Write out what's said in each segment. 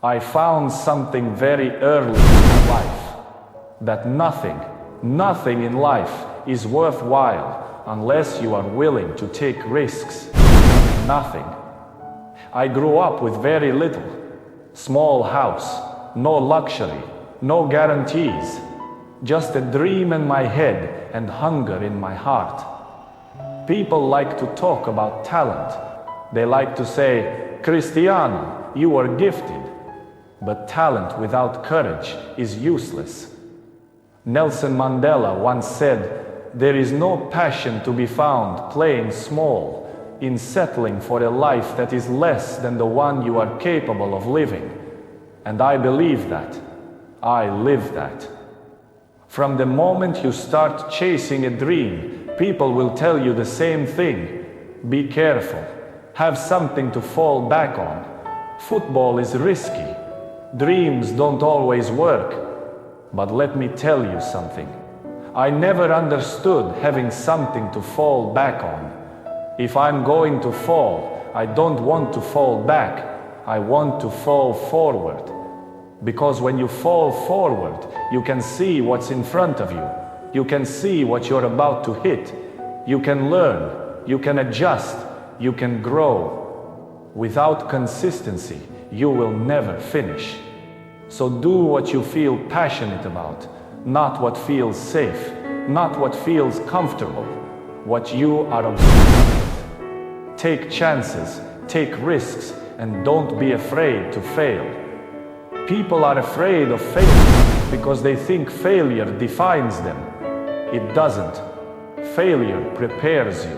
I found something very early in life, that nothing in life is worthwhile unless you are willing to take risks. Nothing. I grew up with very little. Small house, no luxury, no guarantees. Just a dream in my head and hunger in my heart. People like to talk about talent. They like to say, Cristiano, you are gifted. But talent without courage is useless. Nelson Mandela once said, there is no passion to be found playing small, in settling for a life that is less than the one you are capable of living. And I believe that. I live that. From the moment you start chasing a dream, people will tell you the same thing. Be careful. Have something to fall back on. Football is risky. Dreams don't always work. But let me tell you something. I never understood having something to fall back on. If I'm going to fall, I don't want to fall back. I want to fall forward. Because when you fall forward, you can see what's in front of you. You can see what you're about to hit. You can learn. You can adjust. You can grow. Without consistency, you will never finish. So do what you feel passionate about, not what feels safe, not what feels comfortable, what you are obsessed with. Take chances, take risks, and don't be afraid to fail. People are afraid of failure because they think failure defines them. It doesn't. Failure prepares you.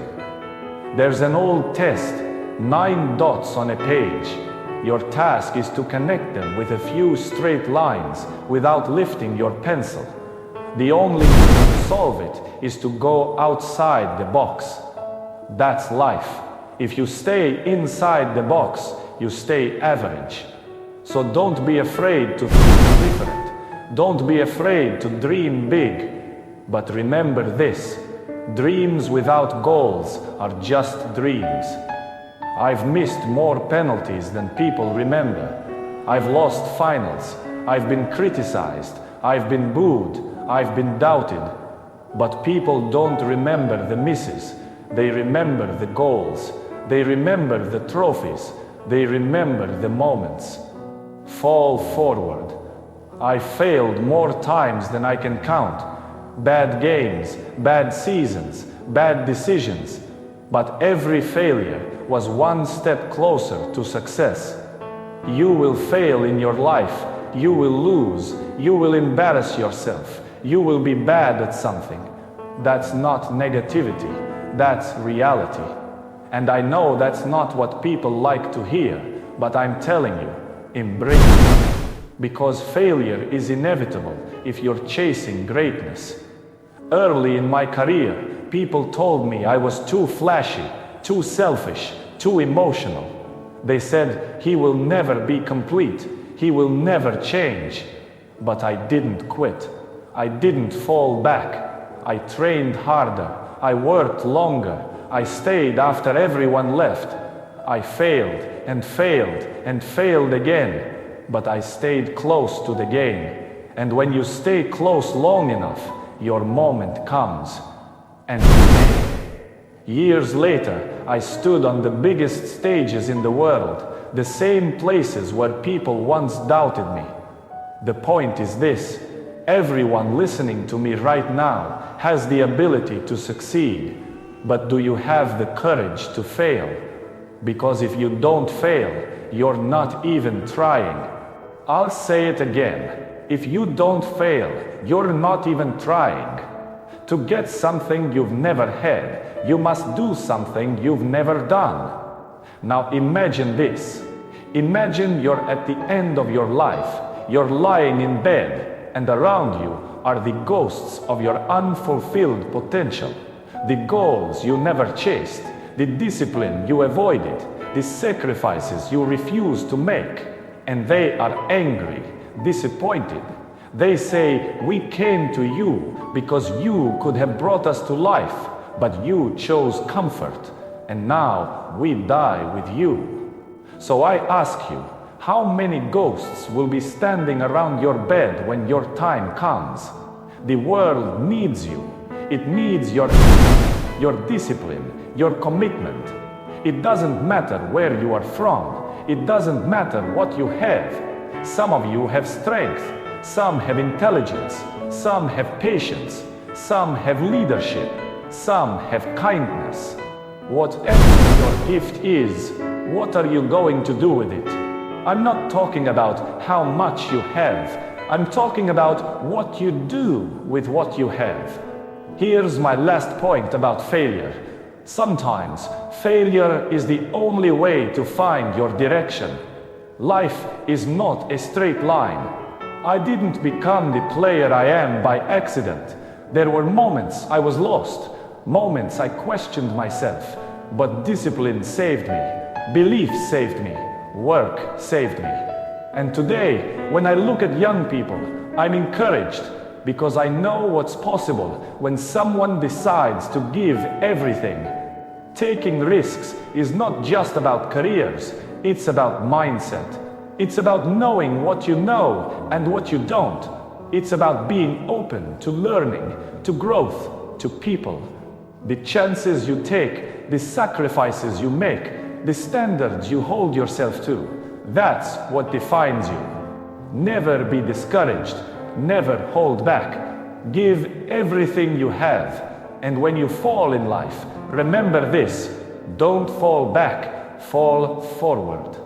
There's an old test, 9 dots on a page. Your task is to connect them with a few straight lines without lifting your pencil. The only way to solve it is to go outside the box. That's life. If you stay inside the box, you stay average. So don't be afraid to think different. Don't be afraid to dream big. But remember this, dreams without goals are just dreams. I've missed more penalties than people remember. I've lost finals. I've been criticized. I've been booed. I've been doubted. But people don't remember the misses. They remember the goals. They remember the trophies. They remember the moments. Fall forward. I failed more times than I can count. Bad games, bad seasons, bad decisions. But every failure was one step closer to success. You will fail in your life. You will lose. You will embarrass yourself. You will be bad at something. That's not negativity. That's reality. And I know that's not what people like to hear, but I'm telling you, embrace it. Because failure is inevitable if you're chasing greatness. Early in my career, people told me I was too flashy, too selfish, too emotional. They said, he will never be complete. He will never change. But I didn't quit. I didn't fall back. I trained harder. I worked longer. I stayed after everyone left. I failed and failed and failed again. But I stayed close to the game. And when you stay close long enough, your moment comes. And years later, I stood on the biggest stages in the world, the same places where people once doubted me. The point is this: everyone listening to me right now has the ability to succeed. But do you have the courage to fail? Because if you don't fail, you're not even trying. I'll say it again. If you don't fail, you're not even trying. To get something you've never had, you must do something you've never done. Now imagine this. Imagine you're at the end of your life. You're lying in bed, and around you are the ghosts of your unfulfilled potential. The goals you never chased, the discipline you avoided, the sacrifices you refused to make. And they are angry, disappointed. They say, we came to you because you could have brought us to life, but you chose comfort, and now we die with you. So I ask you, How many ghosts will be standing around your bed when your time comes? The world needs you. It needs your discipline, your commitment. It doesn't matter where you are from. It doesn't matter what you have. Some of you have strength. Some have intelligence. Some have patience. Some have leadership. Some have kindness. Whatever your gift is, what are you going to do with it? I'm not talking about how much you have. I'm talking about what you do with what you have. Here's my last point about failure. Sometimes failure is the only way to find your direction. Life is not a straight line. I didn't become the player I am by accident. There were moments I was lost, moments I questioned myself, but discipline saved me, belief saved me, work saved me. And today, when I look at young people, I'm encouraged because I know what's possible when someone decides to give everything. Taking risks is not just about careers, it's about mindset. It's about knowing what you know and what you don't. It's about being open to learning, to growth, to people. The chances you take, the sacrifices you make, the standards you hold yourself to, that's what defines you. Never be discouraged, never hold back. Give everything you have. And when you fall in life, remember this: don't fall back, fall forward.